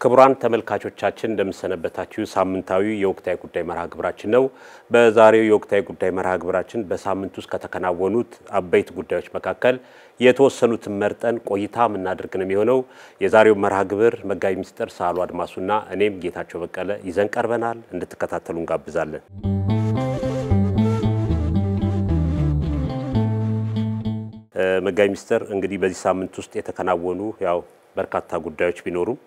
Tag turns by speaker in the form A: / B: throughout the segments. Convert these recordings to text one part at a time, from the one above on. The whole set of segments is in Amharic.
A: ክቡራን ተመልካቾቻችን እንደምሰነበታችሁ ሳምንታዊ የወቅታዊ ጉዳይ መርሃ ግብራችን ነው በዛሬው የወቅታዊ ጉዳይ መርሃ ግብራችን በሳምንቱ ውስጥ ከተከናወኑት አበይት ጉዳዮች መካከል የተወሰኑትን መርጠን ቆይታ ምናደርግ ነው የሚሆነው የዛሬው መርሃ ግብር መጋቢ ሚስጥር ሳሉ አድማሱና እኔም ጌታቸው በቀለ ይዘን ቀርበናል እንድትከታተሉ እንጋብዛለን መጋቢ ሚስጥር እንግዲህ በዚህ ሳምንት ውስጥ የተከናወኑ ያው በርካታ ጉዳዮች ቢኖሩም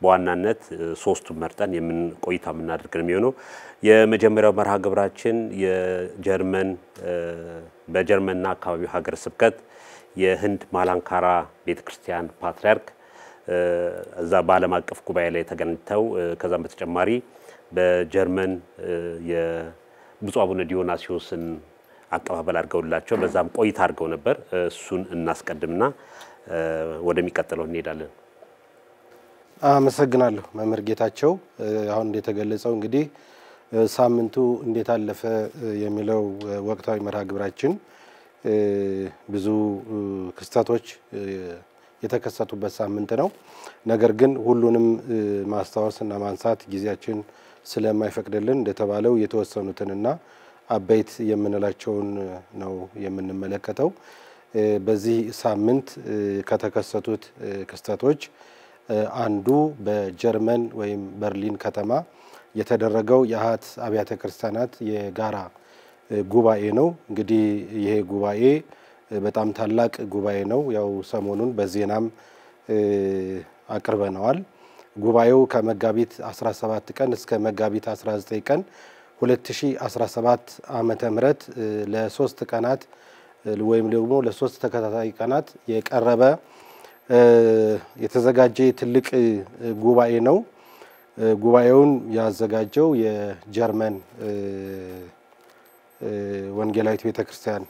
A: በዋናነት ሶስቱ መርጠን የምን ቆይታ ምናደርግ ነው የሚሆነው የመጀመሪያው መርሃ ግብራችን የጀርመን በጀርመንና አካባቢው ሀገረ ስብከት የህንድ ማላንካራ ቤተክርስቲያን ፓትርያርክ እዛ በዓለም አቀፍ ጉባኤ ላይ ተገኝተው ከዛም በተጨማሪ በጀርመን የብፁዕ አቡነ ዲዮናስዮስን አቀባበል አድርገውላቸው በዛም ቆይታ አድርገው ነበር እሱን እናስቀድምና ወደሚቀጥለው እንሄዳለን
B: አመሰግናለሁ መምህር ጌታቸው አሁን እንደተገለጸው እንግዲህ ሳምንቱ እንዴት አለፈ የሚለው ወቅታዊ መርሃ ግብራችን ብዙ ክስተቶች የተከሰቱበት ሳምንት ነው ነገር ግን ሁሉንም ማስተዋወስና ማንሳት ጊዜያችን ስለማይፈቅድልን እንደተባለው የተወሰኑትንና አበይት የምንላቸውን ነው የምንመለከተው በዚህ ሳምንት ከተከሰቱት ክስተቶች አንዱ በጀርመን ወይም በርሊን ከተማ የተደረገው የአሃት አብያተ ክርስቲያናት የጋራ ጉባኤ ነው እንግዲህ ይሄ ጉባኤ በጣም ታላቅ ጉባኤ ነው ያው ሰሞኑን በዜናም አቅርበናል ጉባኤው ከመጋቢት 17 ቀን እስከ መጋቢት 19 ቀን 2017 ዓመተ ምህረት ለሶስት ቀናት ወይም ደግሞ ለሶስት ተከታታይ ቀናት የቀረበ የተዘጋጀ ትልቅ ጉባኤ ነው ጉባኤውን ያዘጋጀው የጀርመን ወንጌላዊት ቤተክርስቲያን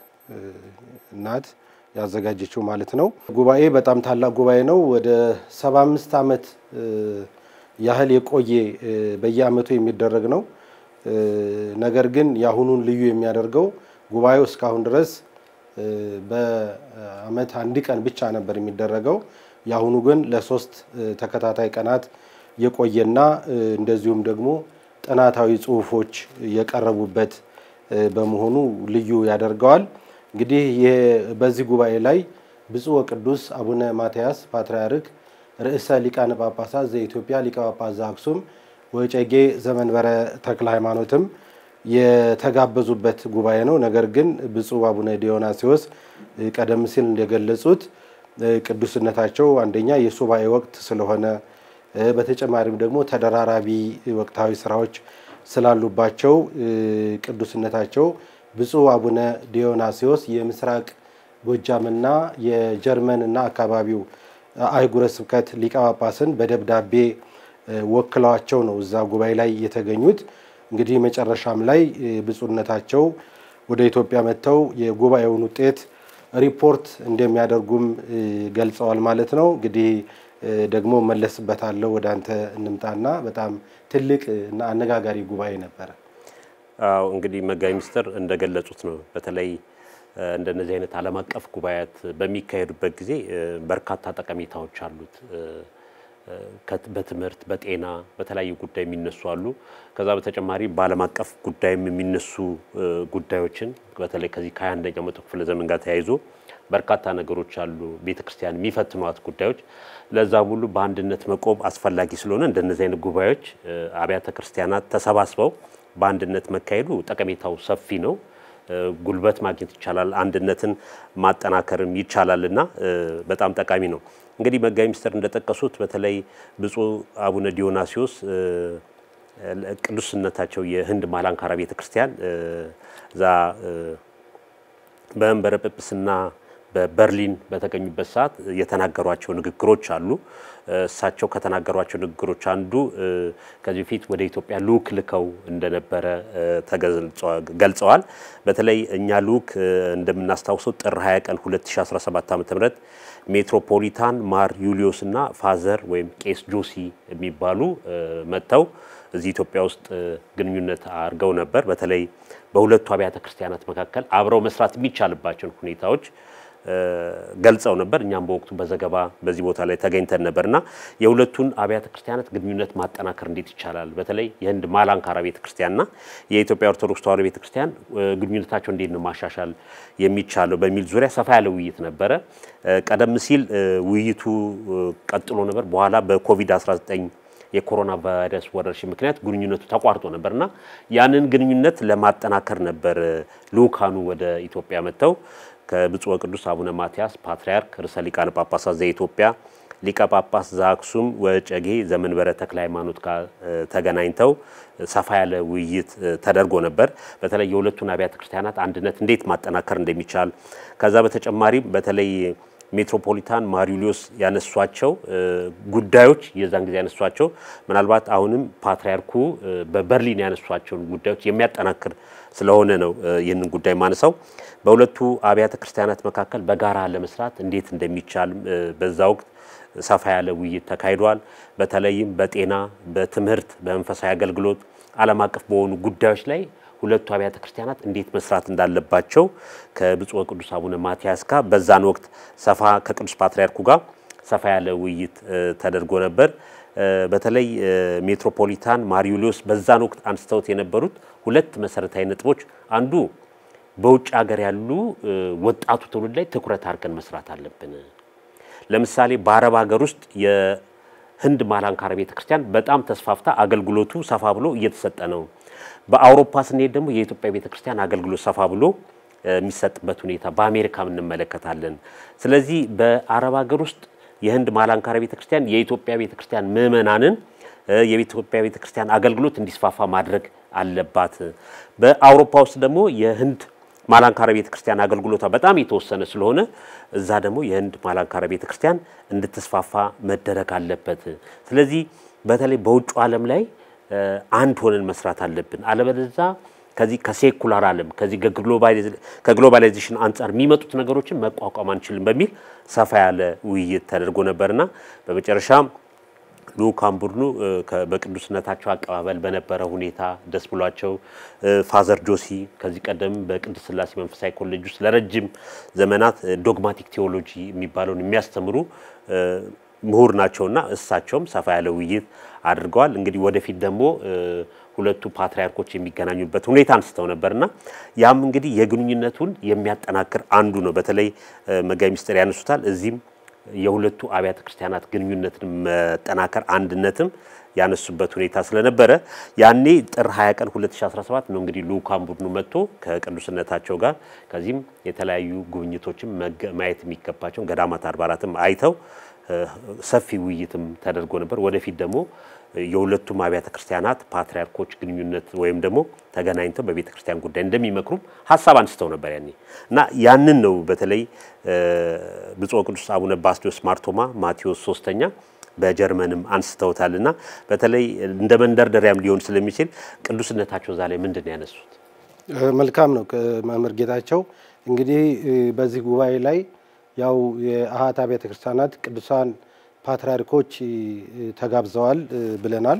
B: ናት ያዘጋጀችው ማለት ነው ጉባኤ በጣም ታላቅ ጉባኤ ነው ወደ 75 አመት ያህል የቆየ በየአመቱ የሚደረግ ነው ነገር ግን ያሁኑን ልዩ የሚያደርገው ጉባኤው እስካሁን ድረስ በአመት አንድ ቀን ብቻ ነበር የሚደረገው ያሁኑ ግን ለሶስት ተከታታይ ቀናት የቆየና እንደዚሁም ደግሞ ጥናታዊ ጽሁፎች የቀረቡበት በመሆኑ ልዩ ያደርገዋል እንግዲህ በዚህ ጉባኤ ላይ ብፁዕ ወቅዱስ አቡነ ማትያስ ፓትርያርክ ርዕሰ ሊቃነ ጳጳሳት ዘኢትዮጵያ ሊቀ ጳጳስ ዘአክሱም ወጨጌ ዘመንበረ ተክለ ሃይማኖትም የተጋበዙበት ጉባኤ ነው ነገር ግን ብፁዕ አቡነ ዲዮናስዮስ ቀደም ሲል እንደገለጹት ቅዱስነታቸው አንደኛ የሱባኤ ወቅት ስለሆነ በተጨማሪም ደግሞ ተደራራቢ ወቅታዊ ስራዎች ስላሉባቸው ቅዱስነታቸው ብፁዕ አቡነ ዲዮናስዮስ የምስራቅ ጎጃምና የጀርመንና አካባቢው አይጉረ ስብከት ሊቀ ጳጳስን በደብዳቤ ወክለዋቸው ነው እዛ ጉባኤ ላይ የተገኙት እንግዲህ መጨረሻም ላይ ብፁዕነታቸው ወደ ኢትዮጵያ መተው የጉባኤውን ውጤት ሪፖርት እንደሚያደርጉም ገልጸዋል ማለት ነው እንግዲህ ደግሞ መለስበታለው ወደ አንተ እንምጣና በጣም ትልቅ እና አነጋጋሪ ጉባኤ ነበር
A: አው እንግዲህ መጋቢ ሚስጥር እንደገለጹት ነው በተለይ እንደነዚህ አይነት ዓለም አቀፍ ጉባኤያት በሚካሄዱበት ጊዜ በርካታ ጠቀሜታዎች አሉት በትምህርት በጤና በተለያዩ ጉዳይ የሚነሱ አሉ ከዛ በተጨማሪ በዓለም አቀፍ ጉዳይም የሚነሱ ጉዳዮችን በተለይ ከዚህ ከ21ኛው መቶ ክፍለ ዘመን ጋር ተያይዞ በርካታ ነገሮች አሉ ቤተክርስቲያን የሚፈትኑት ጉዳዮች ለዛ ሁሉ በአንድነት መቆም አስፈላጊ ስለሆነ እንደነዚህ አይነት ጉባኤዎች አብያተ ክርስቲያናት ተሰባስበው በአንድነት መካሄዱ ጠቀሜታው ሰፊ ነው ጉልበት ማግኘት ይቻላል አንድነትን ማጠናከርም ይቻላልና በጣም ጠቃሚ ነው እንግዲህ መጋቢ ሚስጥር እንደተጠቀሱት በተለይ ብፁዕ አቡነ ዲዮናስዮስ ቅዱስነታቸው የህንድ ማላንካራ ቤተክርስቲያን ዛ በመንበረ ጵጵስና በበርሊን በተገኙበት ሰዓት የተናገሯቸው ንግግሮች አሉ። እሳቸው ከተናገሯቸው ንግግሮች አንዱ ከዚህ በፊት ወደ ኢትዮጵያ ልኡክ ልከው እንደነበረ ገልጸዋል። በተለይ እኛ ልኡክ እንደምናስታውሰው ጥር 20 ቀን 2017 ዓ.ም ሜትሮፖሊታን ማር ዩሊዮስ እና ፋዘር ወይም ቄስ ጆሲ የሚባሉ መተው እዚህ ኢትዮጵያ ውስጥ ግንኙነት አድርገው ነበር። በተለይ በሁለቱ አብያተ ክርስቲያናት መካከል አብረው መስራት የሚቻልባቸው ሁኔታዎች ገልጸው ነበር። እኛም በወቅቱ በዘገባ በዚህ ቦታ ላይ ተገኝተን ነበርና የሁለቱን አብያተ ክርስቲያናት ግንኙነት ማጠናከር እንዴት ይቻላል፣ በተለይ የህንድ ማላንካራ ቤተክርስቲያንና የኢትዮጵያ ኦርቶዶክስ ተዋሕዶ ቤተክርስቲያን ግንኙነታቸው እንዴት ነው ማሻሻል የሚቻለው በሚል ዙሪያ ሰፋ ያለ ውይይት ነበረ። ቀደም ሲል ውይይቱ ቀጥሎ ነበር። በኋላ በኮቪድ-19 የኮሮና ቫይረስ ወረርሽኝ ምክንያት ግንኙነቱ ተቋርጦ ነበርና ያንን ግንኙነት ለማጠናከር ነበር ልኡካኑ ወደ ኢትዮጵያ መጥተው ከብፁዕ ወቅዱስ አቡነ ማትያስ ፓትርያርክ ርዕሰ ሊቃነ ጳጳሳት ዘኢትዮጵያ ሊቀ ጳጳስ ዘአክሱም ወጨጌ ዘመንበረ ተክለ ሃይማኖት ጋር ተገናኝተው ሰፋ ያለ ውይይት ተደርጎ ነበር። በተለይ የሁለቱን አብያተ ክርስቲያናት አንድነት እንዴት ማጠናከር እንደሚቻል ከዛ በተጨማሪ በተለይ ሜትሮፖሊታን ማር ዩሊዮስ ያነሷቸው ጉዳዮች የዛን ጊዜ ያነሷቸው ምናልባት አሁንም ፓትርያርኩ በበርሊን ያነሷቸው ጉዳዮች የሚያጠናክር ስለሆነ ነው ይህንን ጉዳይ ማነሳው። በሁለቱ አብያተ ክርስቲያናት መካከል በጋራ ለመስራት እንዴት እንደሚቻል በዛ ወቅት ሰፋ ያለ ውይይት ተካሂዷል። በተለይም በጤና፣ በትምህርት፣ በመንፈሳዊ አገልግሎት ዓለም አቀፍ በሆኑ ጉዳዮች ላይ ሁለቱ አብያተ ክርስቲያናት እንዴት መስራት እንዳለባቸው ከብፁዕ ወቅዱስ አቡነ ማትያስ ጋር በዛን ወቅት ሰፋ ከቅዱስ ፓትርያርኩ ጋር ሰፋ ያለ ውይይት ተደርጎ ነበር። በተለይ ሜትሮፖሊታን ማር ዩሊዮስ በዛን ወቅት አንስተውት የነበሩት ሁለት መሰረታዊ ነጥቦች አንዱ በውጭ ሀገር ያሉ ወጣቱ ትውልድ ላይ ትኩረት አድርገን መስራት አለብን። ለምሳሌ በአረብ ሀገር ውስጥ የህንድ ማላንካራ ቤተክርስቲያን በጣም ተስፋፍታ አገልግሎቱ ሰፋ ብሎ እየተሰጠ ነው። በአውሮፓ ስንሄድ ደግሞ የኢትዮጵያ ቤተክርስቲያን አገልግሎት ሰፋ ብሎ የሚሰጥበት ሁኔታ በአሜሪካም እንመለከታለን። ስለዚህ በአረብ ሀገር ውስጥ የህንድ ማላንካራ ቤተክርስቲያን የኢትዮጵያ ቤተክርስቲያን ምዕመናንን የኢትዮጵያ ቤተክርስቲያን አገልግሎት እንዲስፋፋ ማድረግ አለባት። በአውሮፓ ውስጥ ደግሞ የህንድ ማላንካራ ቤተክርስቲያን አገልግሎቷ በጣም የተወሰነ ስለሆነ እዛ ደግሞ የህንድ ማላንካራ ቤተክርስቲያን እንድትስፋፋ መደረግ አለበት። ስለዚህ በተለይ በውጭ ዓለም ላይ አንድ ሆነን መስራት አለብን። አለበለዚያ ከዚህ ከሴኩላር ዓለም ከዚህ ከግሎባላይዜሽን አንፃር የሚመጡት ነገሮችን መቋቋም አንችልም በሚል ሰፋ ያለ ውይይት ተደርጎ ነበርና በመጨረሻ ልኡካን ቡድኑ በቅዱስነታቸው አቀባበል በነበረ ሁኔታ ደስ ብሏቸው ፋዘር ጆሲ ከዚህ ቀደም በቅድስት ሥላሴ መንፈሳዊ ኮሌጅ ውስጥ ለረጅም ዘመናት ዶግማቲክ ቴዎሎጂ የሚባለውን የሚያስተምሩ ምሁር ናቸውና እሳቸውም ሰፋ ያለ ውይይት አድርገዋል። እንግዲህ ወደፊት ደግሞ ሁለቱ ፓትርያርኮች የሚገናኙበት ሁኔታ አንስተው ነበርና ያም እንግዲህ የግንኙነቱን የሚያጠናክር አንዱ ነው። በተለይ መጋቢ ምስጢር ያነሱታል። እዚህም የሁለቱ አብያተ ክርስቲያናት ግንኙነትን መጠናከር አንድነትም ያነሱበት ሁኔታ ስለነበረ ያኔ ጥር 20 ቀን 2017 ነው እንግዲህ ልኡካን ቡድኑ መጥቶ ከቅዱስነታቸው ጋር ከዚህም የተለያዩ ጉብኝቶችም ማየት የሚገባቸው ገዳማት አድባራትም አይተው ሰፊ ውይይትም ተደርጎ ነበር። ወደፊት ደግሞ የሁለቱም አብያተ ክርስቲያናት ፓትርያርኮች ግንኙነት ወይም ደግሞ ተገናኝተው በቤተ ክርስቲያን ጉዳይ እንደሚመክሩ ሐሳብ አንስተው ነበር ያኔ እና ያንን ነው በተለይ ብፁዕ ወቅዱስ አቡነ ባስልዮስ ማርቶማ ማቴዎስ 3ኛ በጀርመንም አንስተውታልና በተለይ እንደ መንደርደሪያም ሊሆን ስለሚችል ቅዱስነታቸው ዛሬ ምንድን ያነሱት?
B: መልካም ነው መምህር ጌታቸው። እንግዲህ በዚህ ጉባኤ ላይ ያው የአሃት አብያተ ክርስቲያናት ቅዱሳን ፓትርያርኮች ተጋብዘዋል ብለናል።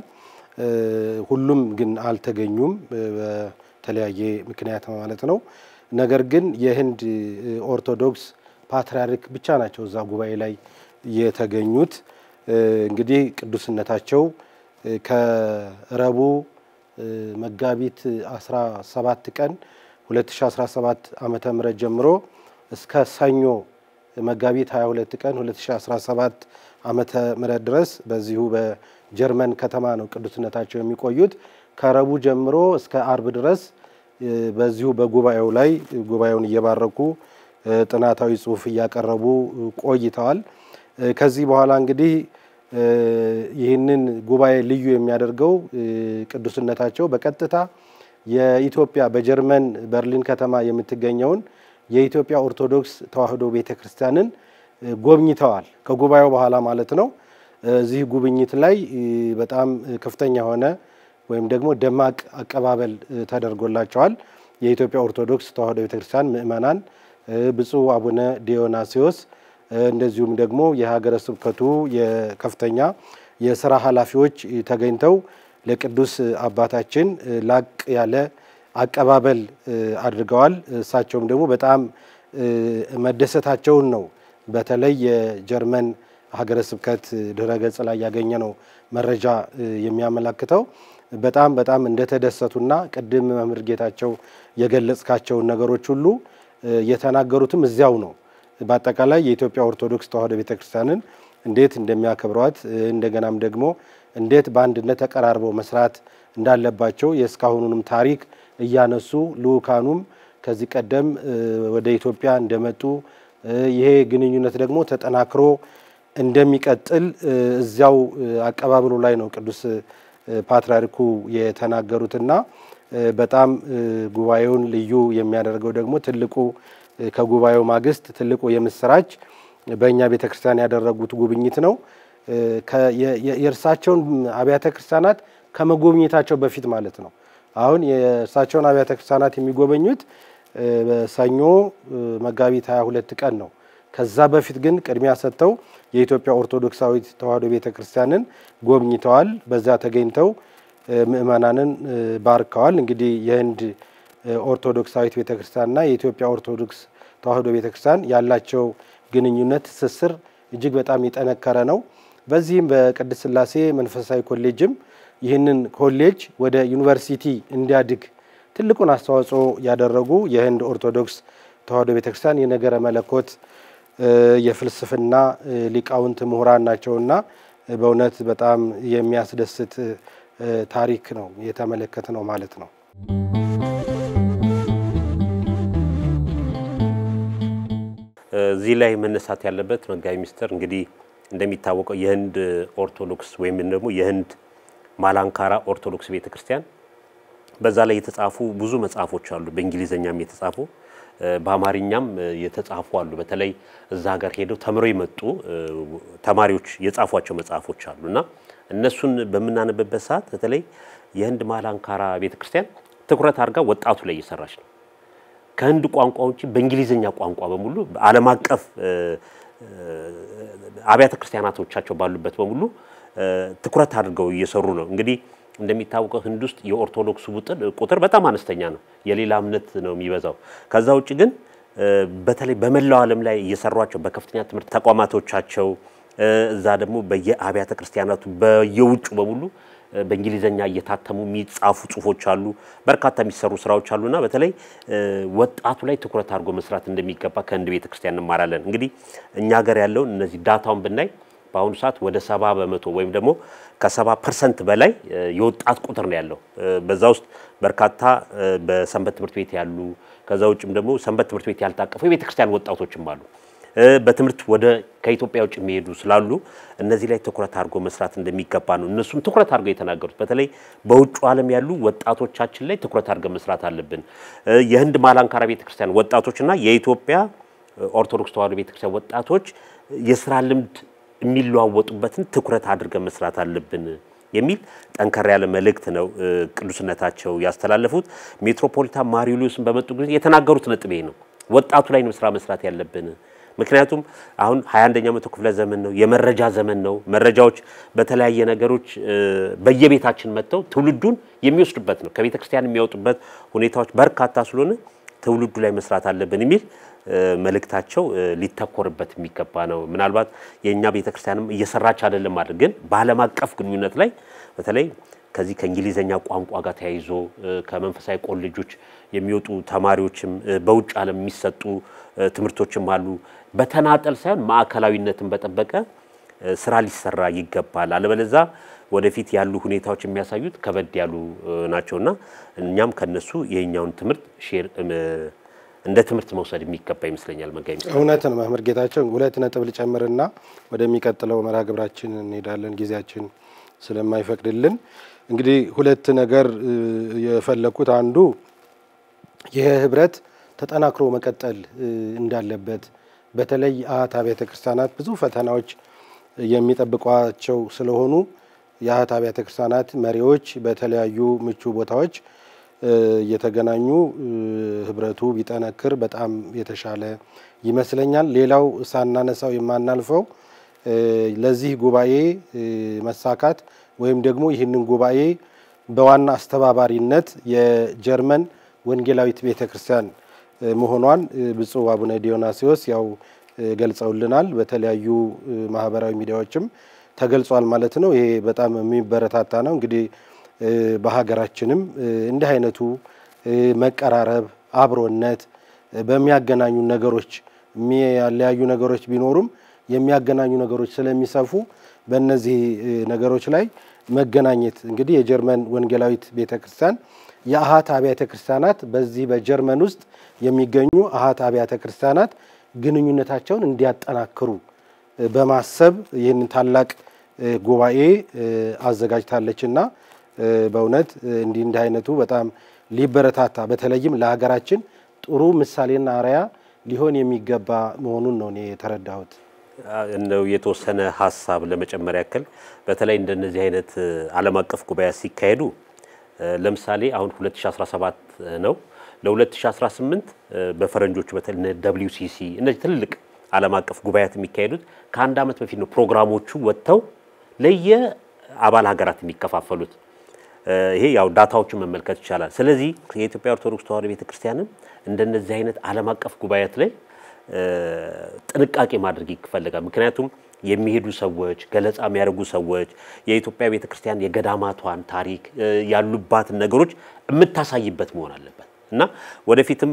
B: ሁሉም ግን አልተገኙም በተለያየ ምክንያት ማለት ነው። ነገር ግን የህንድ ኦርቶዶክስ ፓትርያርክ ብቻ ናቸው እዛ ጉባኤ ላይ የተገኙት። እንግዲህ ቅዱስነታቸው ከረቡዕ መጋቢት 17 ቀን 2017 ዓመተ ምህረት ጀምሮ እስከ ሰኞ መጋቢት 22 ቀን 2017 ዓመተ ምህረት ድረስ በዚሁ በጀርመን ከተማ ነው ቅዱስነታቸው የሚቆዩት። ከረቡዕ ጀምሮ እስከ አርብ ድረስ በዚሁ በጉባኤው ላይ ጉባኤውን እየባረኩ ጥናታዊ ጽሑፍ እያቀረቡ ቆይተዋል። ከዚህ በኋላ እንግዲህ ይህንን ጉባኤ ልዩ የሚያደርገው ቅዱስነታቸው በቀጥታ የኢትዮጵያ በጀርመን በርሊን ከተማ የምትገኘውን የኢትዮጵያ ኦርቶዶክስ ተዋሕዶ ቤተክርስቲያንን ጎብኝተዋል። ከጉባኤው በኋላ ማለት ነው። እዚህ ጉብኝት ላይ በጣም ከፍተኛ ሆነ ወይም ደግሞ ደማቅ አቀባበል ተደርጎላቸዋል። የኢትዮጵያ ኦርቶዶክስ ተዋሕዶ ቤተክርስቲያን ምእመናን ብፁዕ አቡነ ዲዮናስዮስ እንደዚሁም ደግሞ የሀገረ ስብከቱ የከፍተኛ የሥራ ኃላፊዎች ተገኝተው ለቅዱስ አባታችን ላቅ ያለ አቀባበል አድርገዋል። እሳቸውም ደግሞ በጣም መደሰታቸውን ነው በተለይ የጀርመን ሀገረ ስብከት ድረገጽ ላይ ያገኘነው መረጃ የሚያመለክተው። በጣም እንደተደሰቱና ቅድም መምህር ጌታቸው የገለጽካቸው ነገሮች ሁሉ የተናገሩትም እዚያው ነው። በአጠቃላይ የኢትዮጵያ ኦርቶዶክስ ተዋሕዶ ቤተክርስቲያንን እንዴት እንደሚያከብሯት እንደገናም ደግሞ እንዴት በአንድነት ተቀራርበው መስራት እንዳለባቸው የእስካሁኑንም ታሪክ እያነሱ ልኡካኑም ከዚህ ቀደም ወደ ኢትዮጵያ እንደመጡ ይሄ ግንኙነት ደግሞ ተጠናክሮ እንደሚቀጥል እዚያው አቀባበሉ ላይ ነው ቅዱስ ፓትርያርኩ የተናገሩትና በጣም ጉባኤውን ልዩ የሚያደርገው ደግሞ ትልቁ ከጉባኤው ማግስት ትልቁ የምስራች በእኛ ቤተክርስቲያን ያደረጉት ጉብኝት ነው። የእርሳቸውን አብያተ ክርስቲያናት ከመጎብኘታቸው በፊት ማለት ነው። አሁን የእርሳቸውን አብያተ ክርስቲያናት የሚጎበኙት ሰኞ መጋቢት 22 ቀን ነው። ከዛ በፊት ግን ቅድሚያ ሰጥተው የኢትዮጵያ ኦርቶዶክሳዊት ተዋሕዶ ቤተክርስቲያንን ጎብኝተዋል። በዛ ተገኝተው ምእመናንን ባርከዋል። እንግዲህ የህንድ ኦርቶዶክሳዊት ቤተክርስቲያንና የኢትዮጵያ ኦርቶዶክስ ተዋሕዶ ቤተክርስቲያን ያላቸው ግንኙነት ትስስር እጅግ በጣም የጠነከረ ነው። በዚህም በቅድስት ሥላሴ መንፈሳዊ ኮሌጅም ይህንን ኮሌጅ ወደ ዩኒቨርሲቲ እንዲያድግ ትልቁን አስተዋጽኦ ያደረጉ የህንድ ኦርቶዶክስ ተዋሕዶ ቤተክርስቲያን የነገረ መለኮት የፍልስፍና ሊቃውንት ምሁራን ናቸውና በእውነት በጣም የሚያስደስት ታሪክ ነው የተመለከትነው ማለት ነው።
A: እዚህ ላይ መነሳት ያለበት መጋቢ ሚኒስትር እንግዲህ እንደሚታወቀው የህንድ ኦርቶዶክስ ወይም ደግሞ የህንድ ማላንካራ ኦርቶዶክስ ቤተክርስቲያን በዛ ላይ የተጻፉ ብዙ መጽሐፎች አሉ። በእንግሊዘኛም የተጻፉ በአማርኛም የተጻፉ አሉ። በተለይ እዛ ሀገር ሄደው ተምረው የመጡ ተማሪዎች የጻፏቸው መጽሐፎች አሉና እነሱን በመናነበበት ሰዓት በተለይ የህንድ ማላንካራ ቤተክርስቲያን ትኩረት አድርጋ ወጣቱ ላይ እየሰራች ነው። ከህንድ ቋንቋ ውጪ በእንግሊዘኛ ቋንቋ በሙሉ ዓለም አቀፍ አብያተ ክርስቲያናቶቻቸው ባሉበት በሙሉ ትኩረት አድርገው እየሰሩ ነው። እንግዲህ እንደሚታወቀው ህንድ ውስጥ የኦርቶዶክስ ቁጥር በጣም አነስተኛ ነው። የሌላ እምነት ነው የሚበዛው። ከዛ ውጪ ግን በተለይ በመላው ዓለም ላይ እየሰሯቸው በከፍተኛ ትምህርት ተቋማቶቻቸው እዛ ደግሞ በየአብያተ ክርስቲያናቱ በየውጭ በሙሉ በእንግሊዘኛ እየታተሙ የሚጻፉ ጽሁፎች አሉ። በርካታ የሚሰሩ ስራዎች አሉና በተለይ ወጣቱ ላይ ትኩረት አድርጎ መስራት እንደሚገባ ከህንድ ቤተክርስቲያን እንማራለን። እንግዲህ እኛ ሀገር ያለው እነዚህ ዳታውን ብናይ በአሁኑ ሰዓት ወደ 70% ወይም ደግሞ ከ70% በላይ የወጣት ቁጥር ነው ያለው። በዛ ውስጥ በርካታ በሰንበት ትምህርት ቤት ያሉ ከዛ ውጭም ደግሞ ሰንበት ትምህርት ቤት ያልታቀፉ የቤተክርስቲያን ወጣቶችም አሉ። በትምህርት ወደ ከኢትዮጵያ ውጭ የሚሄዱ ስላሉ እነዚህ ላይ ትኩረት አድርጎ መስራት እንደሚገባ ነው እነሱም ትኩረት አድርገው የተናገሩት። በተለይ በውጭ ዓለም ያሉ ወጣቶቻችን ላይ ትኩረት አድርገን መስራት አለብን። የህንድ ማላንካራ ቤተክርስቲያን ወጣቶችና የኢትዮጵያ ኦርቶዶክስ ተዋሕዶ ቤተክርስቲያን ወጣቶች የሥራ ልምድ የሚለዋወጡበትን ትኩረት አድርገን መስራት አለብን የሚል ጠንከር ያለ መልእክት ነው ቅዱስነታቸው ያስተላለፉት። ሜትሮፖሊታን ማሪዩሊዮስን በመጡ ጊዜ የተናገሩት ነጥብ ይሄ ነው። ወጣቱ ላይ ነው ስራ መስራት ያለብን። ምክንያቱም አሁን 21ኛው መቶ ክፍለ ዘመን ነው፣ የመረጃ ዘመን ነው። መረጃዎች በተለያየ ነገሮች በየቤታችን መጥተው ትውልዱን የሚወስዱበት ነው። ከቤተ ክርስቲያን የሚያወጡበት ሁኔታዎች በርካታ ስለሆነ ትውልዱ ላይ መስራት አለብን የሚል መልእክታቸው ሊተኮርበት የሚገባ ነው። ምናልባት የኛ ቤተ ክርስቲያንም እየሰራች አይደለም ማለት ግን በዓለም አቀፍ ግንኙነት ላይ በተለይ ከዚህ ከእንግሊዘኛ ቋንቋ ጋር ተያይዞ ከመንፈሳዊ ኮሌጆች የሚወጡ ተማሪዎችም በውጭ ዓለም የሚሰጡ ትምህርቶችም አሉ። በተናጠል ሳይሆን ማዕከላዊነትን በጠበቀ ስራ ሊሰራ ይገባል። አለበለዚያ ወደፊት ያሉ ሁኔታዎች የሚያሳዩት ከበድ ያሉ ናቸውና እኛም ከነሱ የኛውን ትምህርት ሼር እንደ ትምህርት መውሰድ የሚገባ ይመስለኛል። መጋቢ
B: እውነት ነው መምህር ጌታቸው። ሁለት ነጥብ ልጨምርና ወደሚቀጥለው መርሃ ግብራችን እንሄዳለን ጊዜያችን ስለማይፈቅድልን። እንግዲህ ሁለት ነገር የፈለኩት አንዱ ይሄ ህብረት ተጠናክሮ መቀጠል እንዳለበት በተለይ አሃት አብያተ ክርስቲያናት ብዙ ፈተናዎች የሚጠብቋቸው ስለሆኑ የአሃት አብያተ ክርስቲያናት መሪዎች በተለያዩ ምቹ ቦታዎች የተገናኙ ህብረቱ ቢጠነክር በጣም የተሻለ ይመስለኛል። ሌላው ሳናነሳው የማናልፈው ለዚህ ጉባኤ መሳካት ወይም ደግሞ ይህንን ጉባኤ በዋና አስተባባሪነት የጀርመን ወንጌላዊት ቤተክርስቲያን መሆኗን ብፁዕ አቡነ ዲዮናስዮስ ያው ገልጸውልናል። በተለያዩ ማህበራዊ ሚዲያዎችም ተገልጿል ማለት ነው። ይሄ በጣም የሚበረታታ ነው። እንግዲህ በሀገራችንም እንዲህ አይነቱ መቀራረብ፣ አብሮነት በሚያገናኙ ነገሮች የሚያለያዩ ነገሮች ቢኖሩም የሚያገናኙ ነገሮች ስለሚሰፉ በእነዚህ ነገሮች ላይ መገናኘት እንግዲህ የጀርመን ወንጌላዊት ቤተክርስቲያን የአሃት አብያተ ክርስቲያናት በዚህ በጀርመን ውስጥ የሚገኙ አሃት አብያተ ክርስቲያናት ግንኙነታቸውን እንዲያጠናክሩ በማሰብ ይህንን ታላቅ ጉባኤ አዘጋጅታለችና በእውነት እንዲህ አይነቱ በጣም ሊበረታታ በተለይም ለሀገራችን ጥሩ ምሳሌና አርአያ ሊሆን የሚገባ መሆኑን ነው እኔ የተረዳሁት።
A: እንደው የተወሰነ ሐሳብ ለመጨመር ያክል በተለይ እንደነዚህ አይነት ዓለም አቀፍ ጉባኤ ሲካሄዱ ለምሳሌ አሁን 2017 ነው ለ2018 በፈረንጆቹ በተለይ WCC እነዚህ ትልቅ ዓለም አቀፍ ጉባኤያት የሚካሄዱት ከአንድ አመት በፊት ነው ፕሮግራሞቹ ወጥተው ለየ አባል ሀገራት የሚከፋፈሉት። ይሄ ያው ዳታዎችን መመልከት ይቻላል። ስለዚህ የኢትዮጵያ ኦርቶዶክስ ተዋሕዶ ቤተክርስቲያንም እንደነዚህ አይነት ዓለም አቀፍ ጉባኤያት ላይ ጥንቃቄ ማድረግ ይፈልጋል። ምክንያቱም የሚሄዱ ሰዎች ገለጻ የሚያደርጉ ሰዎች የኢትዮጵያ ቤተክርስቲያን የገዳማቷን ታሪክ ያሉባት ነገሮች የምታሳይበት መሆን አለበት እና ወደፊትም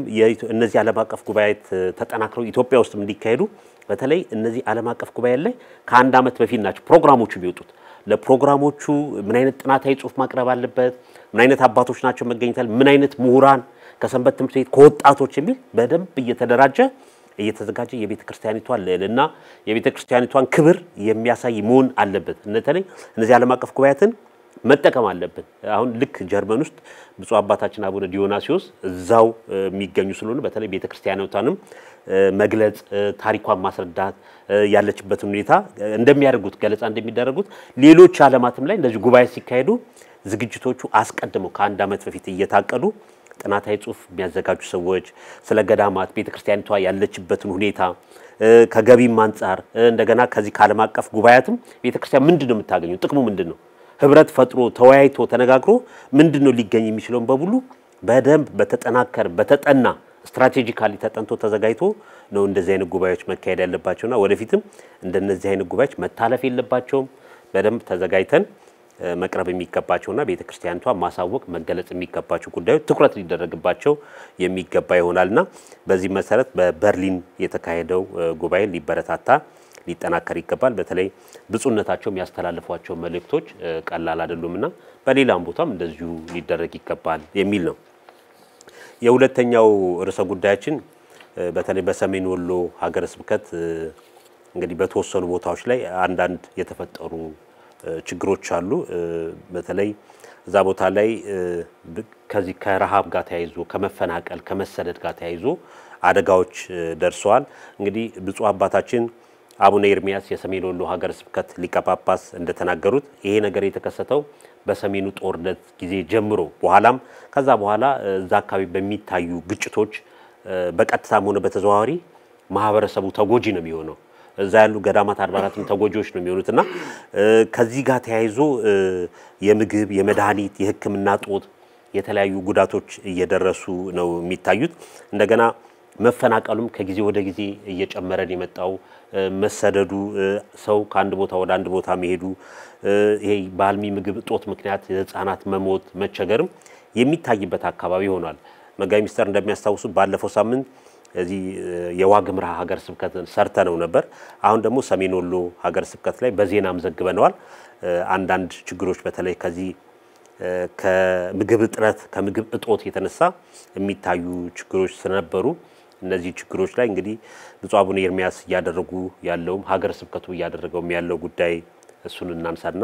A: እነዚህ ዓለም አቀፍ ጉባኤያት ተጠናክረው ኢትዮጵያ ውስጥ እንዲካሄዱ በተለይ እነዚህ ዓለም አቀፍ ጉባኤ ላይ ከአንድ አመት በፊት ናቸው ፕሮግራሞቹ ቢወጡት ለፕሮግራሞቹ ምን አይነት ጥናታዊ ጽሑፍ ማቅረብ አለበት፣ ምን አይነት አባቶች ናቸው መገኘታል፣ ምን አይነት ምሁራን ከሰንበት ትምህርት ቤት ከወጣቶች የሚል በደንብ እየተዘጋጀ የቤተክርስቲያኒቷን ልዕልና የቤተክርስቲያኒቷን ክብር የሚያሳይ መሆን አለበት። እነዚህ ዓለም አቀፍ ጉባኤያትን መጠቀም አለብን። አሁን ልክ ጀርመን ውስጥ ብፁዕ አባታችን አቡነ ዲዮናስዮስ እዛው የሚገኙ ስለሆነ በተለይ ቤተክርስቲያኒቷንም መግለጽ ታሪኳን ማስረዳት ያለችበትን ሁኔታ እንደሚያደርጉት ገለጻ እንደሚደረጉት ሌሎች ዓለማትም ላይ እንደዚህ ጉባኤ ሲካሄዱ ዝግጅቶቹ አስቀድመው ከአንድ አመት በፊት እየታቀዱ ጥናታዊ ጽሑፍ የሚያዘጋጁ ሰዎች ስለ ገዳማት ቤተክርስቲያኒቷ ያለችበትን ሁኔታ ከገቢም አንፃር እንደገና ከዚህ ከዓለም አቀፍ ጉባኤያትም ቤተክርስቲያን ምንድነው የምታገኘው ጥቅሙ ምንድነው ህብረት ፈጥሮ ተወያይቶ ተነጋግሮ ምንድነው ሊገኝ የሚችለው በሙሉ በደንብ በተጠናከረ በተጠና ስትራቴጂካሊ ተጠንቶ ተዘጋጅቶ ነው እንደዚህ አይነት ጉባኤዎች መካሄድ ያለባቸውና ወደፊትም እንደነዚህ አይነት ጉባኤዎች መታለፍ የለባቸውም። በደንብ ተዘጋጅተን መቅረብ የሚገባቸውና ቤተክርስቲያኒቷ ማሳወቅ መገለጽ የሚገባቸው ጉዳዮች ትኩረት ሊደረግባቸው የሚገባ ይሆናልና በዚህ መሰረት በበርሊን የተካሄደው ጉባኤ ሊበረታታ ሊጠናከር ይገባል። በተለይ ብፁዕነታቸው ያስተላልፏቸው መልእክቶች ቀላል አይደሉምና በሌላም ቦታም እንደዚሁ ሊደረግ ይገባል የሚል ነው። የሁለተኛው ርዕሰ ጉዳያችን በተለይ በሰሜን ወሎ ሀገረ ስብከት እንግዲህ በተወሰኑ ቦታዎች ላይ አንዳንድ የተፈጠሩ ችግሮች አሉ። በተለይ እዛ ቦታ ላይ ከዚህ ከረሃብ ጋር ተያይዞ ከመፈናቀል ከመሰደድ ጋር ተያይዞ አደጋዎች ደርሰዋል። እንግዲህ ብፁዕ አባታችን አቡነ ኤርሚያስ የሰሜን ወሎ ሀገረ ስብከት ሊቀ ጳጳስ እንደተናገሩት ይሄ ነገር የተከሰተው በሰሜኑ ጦርነት ጊዜ ጀምሮ በኋላም ከዛ በኋላ እዛ አካባቢ በሚታዩ ግጭቶች በቀጥታም ሆነ በተዘዋዋሪ ማህበረሰቡ ተጎጂ ነው የሚሆነው። እዛ ያሉ ገዳማት አድባራትም ተጎጂዎች ነው የሚሆኑትና ከዚህ ጋር ተያይዞ የምግብ የመድኃኒት የሕክምና ጦት የተለያዩ ጉዳቶች እየደረሱ ነው የሚታዩት። እንደገና መፈናቀሉም ከጊዜ ወደ ጊዜ እየጨመረ የመጣው መሰደዱ ሰው ከአንድ ቦታ ወደ አንድ ቦታ መሄዱ ይሄ በአልሚ ምግብ ጦት ምክንያት የህፃናት መሞት መቸገርም የሚታይበት አካባቢ ሆኗል። መጋቢ ሚኒስተር እንደሚያስታውሱ ባለፈው ሳምንት እዚህ የዋግምራ ሀገረ ስብከት ሰርተነው ነበር። አሁን ደግሞ ሰሜን ወሎ ሀገረ ስብከት ላይ በዜናም ዘግበነዋል። አንዳንድ ችግሮች በተለይ ከዚህ ከምግብ እጥረት ከምግብ እጦት የተነሳ የሚታዩ ችግሮች ስለነበሩ እነዚህ ችግሮች ላይ እንግዲህ ብፁዕ አቡነ ኤርሚያስ ያደረጉ ያለውም ሀገረ ስብከቱ ያደረገው ያለው ጉዳይ እሱን እናንሳና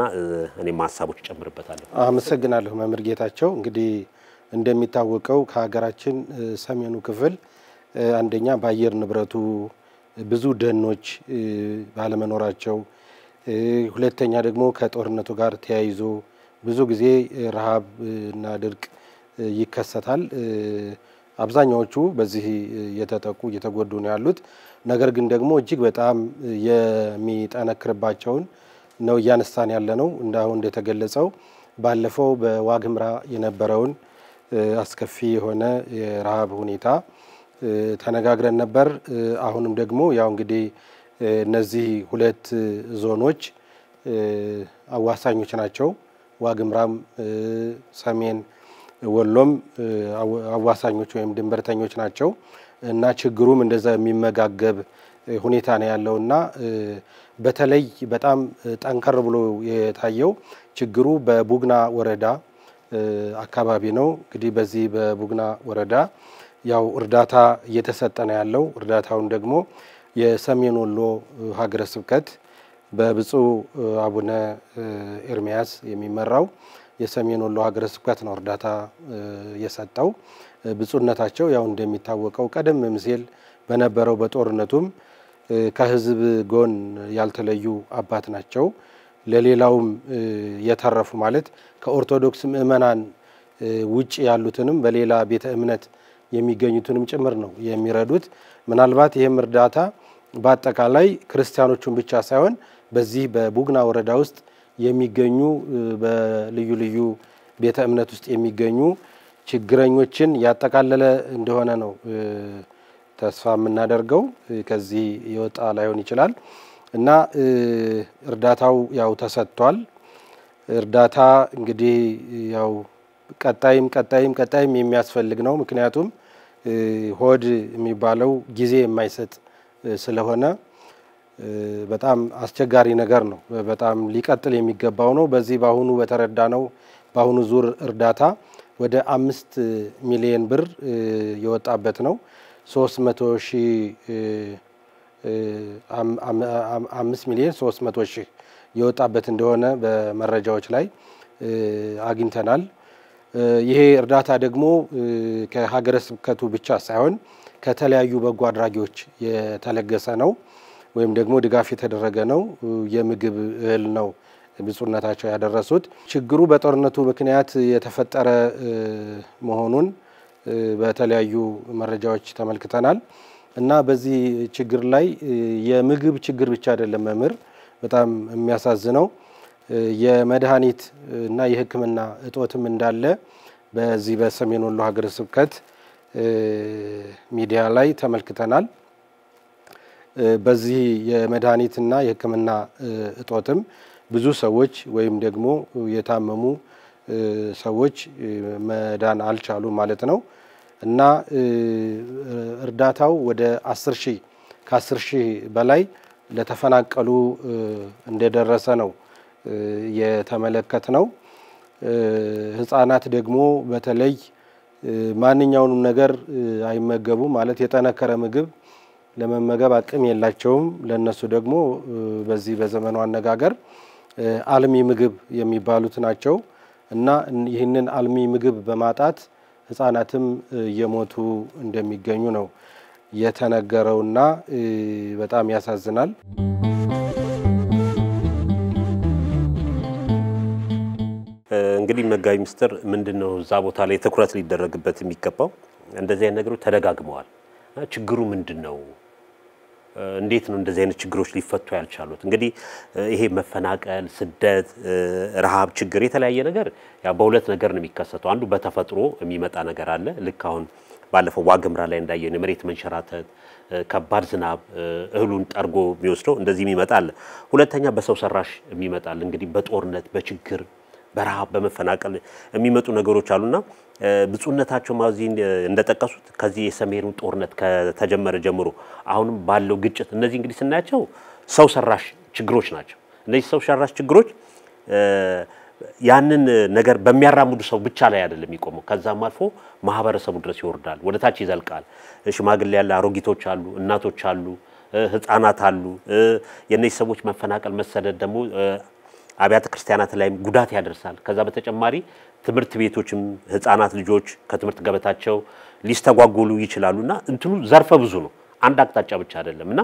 A: እኔም ሐሳቦች ጨምርበታለሁ።
B: አመሰግናለሁ መምህር ጌታቸው። እንግዲህ እንደሚታወቀው ከሀገራችን ሰሜኑ ክፍል አንደኛ በአየር ንብረቱ ብዙ ደኖች ባለመኖራቸው፣ ሁለተኛ ደግሞ ከጦርነቱ ጋር ተያይዞ ብዙ ጊዜ ረሃብ እና ድርቅ ይከሰታል። አብዛኛዎቹ በዚህ እየተጎዱ ነው ያሉት። ነገር ግን ደግሞ እጅግ በጣም የሚጠነክርባቸውን ነው እያነሳን ያለነው። እንዳሁን እንደተገለጸው ባለፈው በዋግምራ የነበረውን አስከፊ የሆነ የረሃብ ሁኔታ ተነጋግረን ነበር። አሁንም ደግሞ ያው እንግዲህ እነዚህ ሁለት ዞኖች አዋሳኞች ናቸው። ዋግምራም ሰሜን ወሎም አዋሳኞች ወይም ድንበርተኞች ናቸው እና ችግሩም እንደዛ የሚመጋገብ ሁኔታ ነው ያለውና በተለይ በጣም ጠንከር ብሎ የታየው ችግሩ በቡግና ወረዳ አካባቢ ነው። እንግዲህ በዚህ በቡግና ወረዳ ያው እርዳታ እየተሰጠ ነው ያለው። እርዳታውን ደግሞ የሰሜን ወሎ ሀገረ ስብከት በብፁዕ አቡነ ኤርሚያስ የሚመራው የሰሜን ወሎ ሀገረ ስብከት ነው እርዳታ የሰጠው። ብፁዕነታቸው ያው እንደሚታወቀው ቀደም ሲል በነበረው በጦርነቱም ከህዝብ ጎን ያልተለዩ አባት ናቸው። ለሌላውም የተረፉ ማለት ከኦርቶዶክስ ምእመናን ውጪ ያሉትንም በሌላ ቤተ እምነት የሚገኙትንም ጭምር ነው የሚረዱት። ምናልባት ይሄም እርዳታ በአጠቃላይ ክርስቲያኖቹን ብቻ ሳይሆን በዚህ በቡግና ወረዳ ውስጥ የሚገኙ በልዩ ልዩ ቤተ እምነት ውስጥ የሚገኙ ችግረኞችን ያጠቃለለ እንደሆነ ነው ተስፋ የምናደርገው። ከዚህ ይወጣ ላይሆን ይችላል እና እርዳታው ያው ተሰጥቷል። እርዳታ እንግዲህ ያው ቀጣይም የሚያስፈልግ ነው። ምክንያቱም ሆድ የሚባለው ጊዜ የማይሰጥ ስለሆነ በጣም አስቸጋሪ ነገር ነው። በጣም ሊቀጥል የሚገባው ነው። በዚህ ባሁኑ በተረዳነው ባሁኑ ዙር እርዳታ ወደ 5 ሚሊዮን ብር የወጣበት ነው። 5 ሚሊዮን 300 ሺህ የወጣበት እንደሆነ በመረጃዎች ላይ አግኝተናል። ይሄ እርዳታ ደግሞ ከሀገረ ስብከቱ ብቻ ሳይሆን ከተለያዩ በጎ አድራጊዎች የተለገሰ ነው ወይም ደግሞ ድጋፍ የተደረገ ነው። የምግብ እህል ነው ብፁዕነታቸው ያደረሱት። ችግሩ በጦርነቱ ምክንያት የተፈጠረ መሆኑን በተለያዩ መረጃዎች ተመልክተናል እና በዚህ ችግር ላይ የምግብ ችግር ብቻ አይደለም መምህር፣ በጣም የሚያሳዝነው የመድኃኒት እና የሕክምና እጦትም እንዳለ በዚህ በሰሜን ወሎ ሀገረ ስብከት ሚዲያ ላይ ተመልክተናል። በዚህ የመድኃኒትና የሕክምና እጦትም ብዙ ሰዎች ወይም ደግሞ የታመሙ ሰዎች መዳን አልቻሉ ማለት ነው እና እርዳታው ወደ 10 ሺህ በላይ ለተፈናቀሉ እንደደረሰ ነው የተመለከትነው። ህፃናት ደግሞ በተለይ ማንኛውንም ነገር አይመገቡ ማለት የጠነከረ ምግብ ለመመገብ አቅም የላቸውም። ለነሱ ደግሞ በዚህ በዘመኑ አነጋገር አልሚ ምግብ የሚባሉት ናቸው እና ይህንን አልሚ ምግብ በማጣት ህፃናትም እየሞቱ እንደሚገኙ ነው የተነገረውና በጣም ያሳዝናል።
A: እንግዲህ መጋቢ ሚኒስትር ምንድነው እዛ ቦታ ላይ ትኩረት ሊደረግበት የሚገባው? እንደዚህ አይነት ነገሮች ተደጋግመዋል። ችግሩ ምንድነው? እንዴት ነው እንደዚህ አይነት ችግሮች ሊፈቱ ያልቻሉት? እንግዲህ ይሄ መፈናቀል፣ ስደት፣ ረሃብ ችግር የተለያየ ነገር ያ በሁለት ነገር ነው የሚከሰተው። አንዱ በተፈጥሮ የሚመጣ ነገር አለ። ልክ አሁን ባለፈው ዋግምራ ላይ እንዳየነው የመሬት መንሸራተት፣ ከባድ ዝናብ እህሉን ጠርጎ የሚወስደው እንደዚህ የሚመጣል። ሁለተኛ በሰው ሰራሽ የሚመጣል። እንግዲህ በጦርነት በችግር በረሃብ በመፈናቀል የሚመጡ ነገሮች አሉና ብፁዕነታቸው ማዚ እንደተጠቀሱት ከዚህ የሰሜኑ ጦርነት ከተጀመረ ጀምሮ አሁንም ባለው ግጭት እነዚህ እንግዲህ ስናያቸው ሰው ሰራሽ ችግሮች ናቸው። እነዚህ ሰው ሰራሽ ችግሮች ያንን ነገር በሚያራምዱ ሰው ብቻ ላይ አይደለም የሚቆመው። ከዛም አልፎ ማህበረሰቡ ድረስ ይወርዳል፣ ወደ ታች ይዘልቃል። ሽማግሌ ያለ አሮጊቶች አሉ፣ እናቶች አሉ፣ ህፃናት አሉ። የነዚህ ሰዎች መፈናቀል መሰደድ ደግሞ አብያተ ክርስቲያናት ላይ ጉዳት ያደርሳል። ከዛ በተጨማሪ ትምህርት ቤቶችም ህፃናት ልጆች ከትምህርት ገበታቸው ሊስተጓጎሉ ይችላሉና እንትኑ ዘርፈ ብዙ ነው አንድ አቅጣጫ ብቻ አይደለምና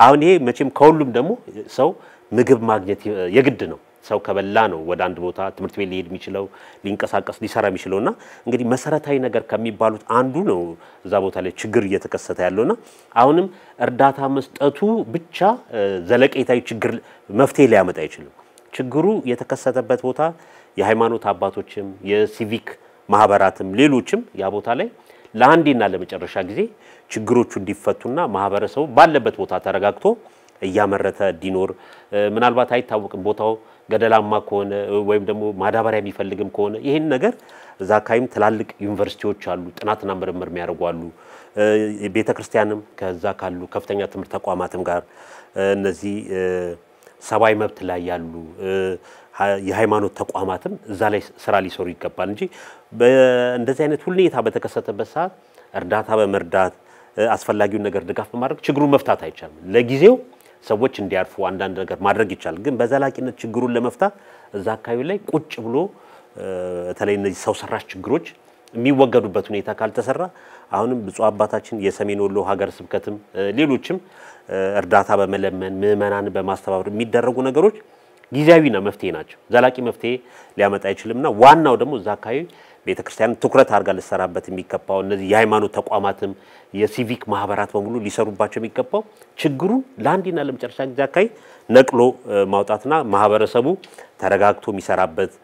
A: አሁን ይሄ መቼም ከሁሉም ደግሞ ሰው ምግብ ማግኘት የግድ ነው ሰው ከበላ ነው ወደ አንድ ቦታ ትምርት ቤት ሊሄድ የሚችለው ሊንቀሳቀስ ሊሰራ የሚችለውና እንግዲህ መሰረታዊ ነገር ከሚባሉት አንዱ ነው እዛ ቦታ ላይ ችግር እየተከሰተ ያለውና አሁንም እርዳታ መስጠቱ ብቻ ዘለቄታዊ ችግር መፍትሄ ሊያመጣ አይችልም ችግሩ የተከሰተበት ቦታ የሃይማኖት አባቶችም የሲቪክ ማህበራትም ሌሎችም ያ ቦታ ላይ ለአንዴና ለመጨረሻ ጊዜ ችግሮቹ እንዲፈቱና ማህበረሰቡ ባለበት ቦታ ተረጋግቶ እያመረተ ዲኖር ምናልባት አይታወቅም ቦታው ገደላማ ከሆነ ወይም ደግሞ ማዳበሪያ የሚፈልግም ከሆነ ይሄን ነገር ዛካይም ትላልቅ ዩኒቨርሲቲዎች አሉ ጥናትና ምርምር የሚያደርጉ አሉ ቤተክርስቲያንም ከዛ ካሉ ከፍተኛ ትምህርት ተቋማትም ጋር እነዚህ ሰባይ መብት ላይ ያሉ የሃይማኖት ተቋማትም እዛ ላይ ስራ ሊሰሩ ይገባል እንጂ እንደዚህ አይነት ሁኔታ በተከሰተበት ሰዓት እርዳታ በመርዳት አስፈላጊውን ነገር ድጋፍ በማድረግ ችግሩን መፍታት አይቻልም ለጊዜው ሰዎች እንዲያርፉ አንዳንድ ነገር ማድረግ ይቻላል ግን በዘላቂነት ችግሩን ለመፍታት እዛ አካባቢ ላይ ቁጭ ብሎ በተለይ እነዚህ ሰው ሰራሽ ችግሮች የሚወገዱበት ሁኔታ ካልተሰራ አሁንም ብፁዕ አባታችን የሰሜን ወሎ ሀገረ ስብከትም ሌሎችም እርዳታ በመለመን ምዕመናን በማስተባበር የሚደረጉ ነገሮች ጊዜያዊና መፍትሄ ናቸው ዘላቂ መፍትሄ ሊያመጣ አይችልምና ዋናው ደግሞ እዛ አካባቢ ቤተክርስቲያን ትኩረት አድርጋ ለሰራበት የሚገባው እነዚህ የሃይማኖት ተቋማትም የሲቪክ ማህበራት በሙሉ ሊሰሩባቸው የሚገባው ችግሩን ለአንዴና ለመጨረሻ ጊዜ አካባቢ ነቅሎ ማውጣትና ማህበረሰቡ ተረጋግቶ የሚሰራበት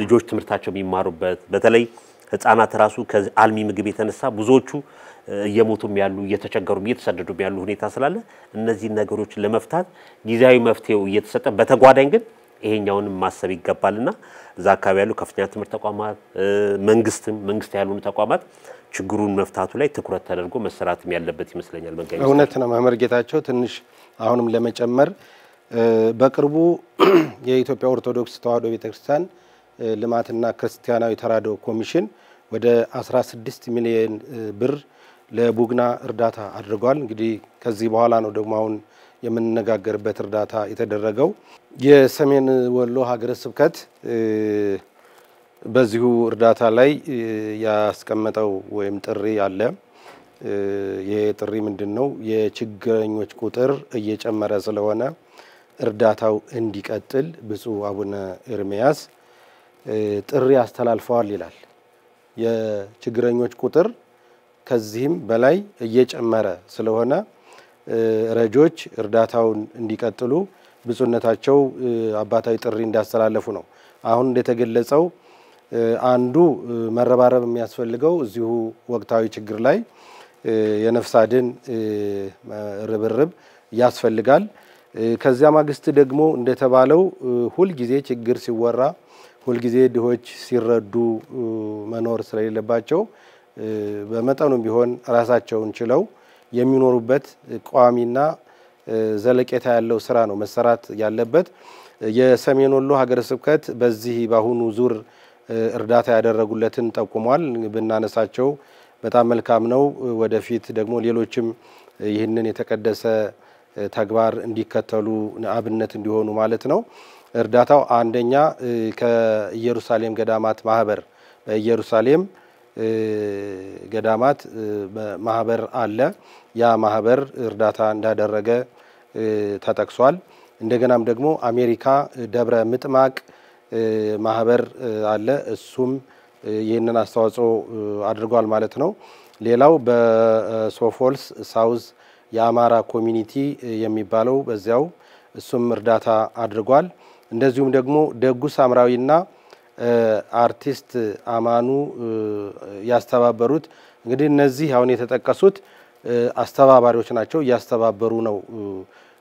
A: ልጆች ትምህርታቸው የሚማሩበት በተለይ ህፃናት ራሱ ከአልሚ ምግብ የተነሳ ብዙዎቹ እየሞቱም ያሉ እየተቸገሩም እየተሰደዱም ያሉ ሁኔታ ስላለ እነዚህ ነገሮች ለመፍታት ጊዜያዊ መፍትሄው እየተሰጠ በተጓዳኝ ግን ይሄኛውን ማሰብ ይገባልና እዛ አካባቢ ያሉ ከፍተኛ ትምህርት ተቋማት መንግስት ያሉን ተቋማት ችግሩን መፍታቱ ላይ ትኩረት ተደርጎ መሰራትም ያለበት ይመስለኛል መንገድ
B: እውነት ነው መምህር ጌታቸው ትንሽ አሁንም ለመጨመር በቅርቡ የኢትዮጵያ ኦርቶዶክስ ተዋሕዶ ቤተክርስቲያን ልማትና ክርስቲያናዊ ተራድኦ ኮሚሽን ወደ 16 ሚሊዮን ብር ለቡግና እርዳታ አድርጓል እንግዲህ ከዚህ በኋላ ነው ደግሞ አሁን የምንነጋገርበት እርዳታ የተደረገው የሰሜን ወሎ ሀገረ ስብከት በዚሁ እርዳታ ላይ ያስቀመጠው ወይም ጥሪ አለ የጥሪ ምንድነው የችግረኞች ቁጥር እየጨመረ ስለሆነ እርዳታው እንዲቀጥል ብፁዕ አቡነ ኤርሚያስ ጥሪ አስተላልፈዋል ይላል የችግረኞች ቁጥር ከዚህም በላይ እየጨመረ ስለሆነ ረጆች እርዳታውን እንዲቀጥሉ ብፁዕነታቸው አባታዊ ጥሪ እንዳስተላለፉ ነው አሁን እንደተገለጸው አንዱ መረባረብ የሚያስፈልገው እዚሁ ወቅታዊ ችግር ላይ የነፍስ አድን ርብርብ ያስፈልጋል ከዚያ ማግስት ደግሞ እንደተባለው ሁሉ ጊዜ ችግር ሲወራ ሁሉ ጊዜ ድሆች ሲረዱ መኖር ስለሌለባቸው በመጠኑም ቢሆን ራሳቸውን ችለው የሚኖሩበት ቋሚና ዘለቄታ ያለው ስራ ነው መሰራት ያለበት የሰሜን ወሎ ሀገረ ስብከት በዚህ ባሁኑ ዙር እርዳታ ያደረጉለትን ጠቁሟል ብናነሳቸው በጣም መልካም ነው ወደፊት ደግሞ ሌሎችም ይህንን የተቀደሰ ተግባር እንዲከተሉ አብነት እንዲሆኑ ማለት ነው እርዳታው አንደኛ ከኢየሩሳሌም ገዳማት ማህበር በኢየሩሳሌም ገዳማት ማህበር አለ ያ ማህበር እርዳታ እንዳደረገ ተጠቅሷል እንደገናም ደግሞ አሜሪካ ደብረ ምጥማቅ ማህበር አለ እሱም ይሄንን አስተዋጽኦ አድርጓል ማለት ነው ሌላው በሶፎልስ ሳውዝ የአማራ ኮሚኒቲ የሚባለው በዚያው እሱም እርዳታ አድርጓል እንደዚሁም ደግሞ ደጉ ሳምራዊና አርቲስት አማኑ ያስተባበሩት እንግዲህ እነዚህ አሁን የተጠቀሱት አስተባባሪዎች ናቸው ያስተባበሩ ነው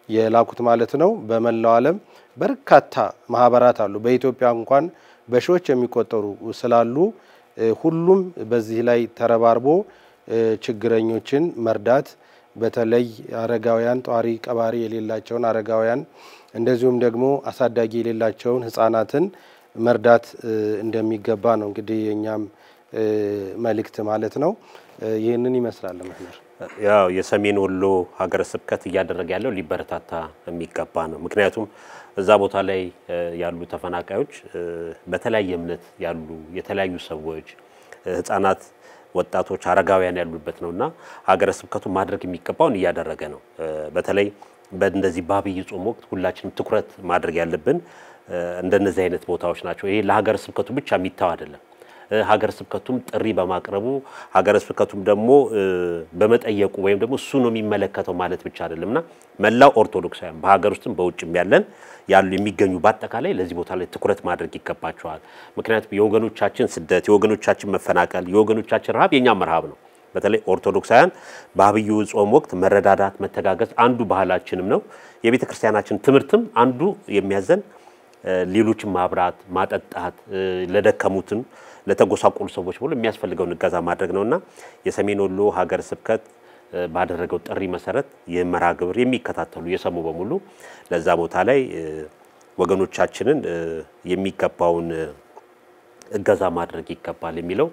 B: የላኩት ማለት ነው በመላው ዓለም በርካታ ማህበራት አሉ በኢትዮጵያ እንኳን በሺዎች የሚቆጠሩ ስላሉ ሁሉም በዚህ ላይ ተረባርቦ ችግረኞችን መርዳት በተለይ አረጋውያን ጧሪ ቀባሪ የሌላቸውን አረጋውያን እንደዚሁም ደግሞ አሳዳጊ የሌላቸውን ህፃናትን መርዳት እንደሚገባ ነው እንግዲህ የኛም መልእክት ማለት ነው ይሄንን ይመስላል መምህር
A: ያው የሰሜን ወሎ ሀገረ ስብከት እያደረገ ያለው ሊበረታታ የሚገባ ነው ምክንያቱም እዛ ቦታ ላይ ያሉ ተፈናቃዮች በተለያየ እምነት ያሉ የተለያዩ ሰዎች ህፃናት ወጣቶች አረጋውያን ያሉበት ነውና ሀገረ ስብከቱ ማድረግ የሚገባውን እያደረገ ነው። በተለይ በእንደዚህ ባብይ ጾም ወቅት ሁላችንም ትኩረት ማድረግ ያለብን እንደነዚህ አይነት ቦታዎች ናቸው። ይሄ ለሀገረ ስብከቱ ብቻ የሚታው አይደለም። ሀገረ ስብከቱም ጥሪ በማቅረቡ ሀገረ ስብከቱም ደግሞ በመጠየቁ ወይም ደግሞ እሱ ነው የሚመለከተው ማለት ብቻ አይደለምና መላው ኦርቶዶክሳውያን በሀገር ውስጥም በውጭም ያሉ የሚገኙ በአጠቃላይ ለዚህ ቦታ ላይ ትኩረት ማድረግ ይገባቸዋል። ምክንያቱም የወገኖቻችን ስደት፣ የወገኖቻችን መፈናቀል፣ የወገኖቻችን ረሃብ የኛም ረሃብ ነው። በተለይ ኦርቶዶክሳውያን በአብዩ ጾም ወቅት መረዳዳት፣ መተጋገዝ አንዱ ባህላችንም ነው። የቤተ ክርስቲያናችን ትምህርትም አንዱ የሚያዘን ሌሎችን ማብራት፣ ማጠጣት፣ ለደከሙትን ለተጎሳቆሉ ሰዎች ሁሉ የሚያስፈልገውን እገዛ ማድረግ ነውና የሰሜን ወሎ ሀገረ ስብከት ባደረገው ጥሪ መሰረት የመርሃ ግብር የሚከታተሉ የሰሙ በሙሉ ለዛ ቦታ ላይ ወገኖቻችንን የሚገባውን እገዛ ማድረግ ይገባል የሚለው